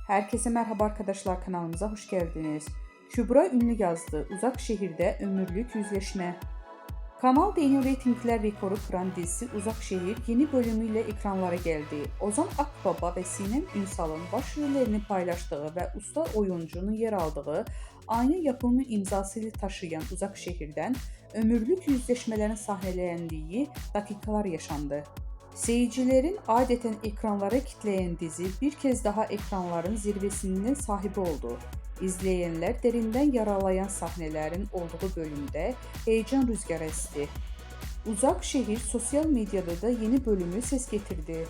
Herkese merhaba arkadaşlar, kanalımıza hoş geldiniz. Kübra Ünlü yazdı. Uzak şehirde ömürlük yüzleşme. Kanal Deniyor reytingler rekoru kıran dizisi Uzak Şehir yeni bölümüyle ekranlara geldi. Ozan Akbaba ve Sinem Ünsal'ın başrollerini paylaştığı ve usta oyuncunun yer aldığı aynı yapımı imzasıyla taşıyan Uzak Şehir'den ömürlük yüzleşmelerin sahnelendiği dakikalar yaşandı. Seyircilerin adeten ekranlara kitleyen dizi bir kez daha ekranların zirvesinin sahibi oldu. İzleyenler derinden yaralayan sahnelerin olduğu bölümde heyecan rüzgarı esti. Uzak Şehir sosyal medyada da yeni bölümü ses getirdi.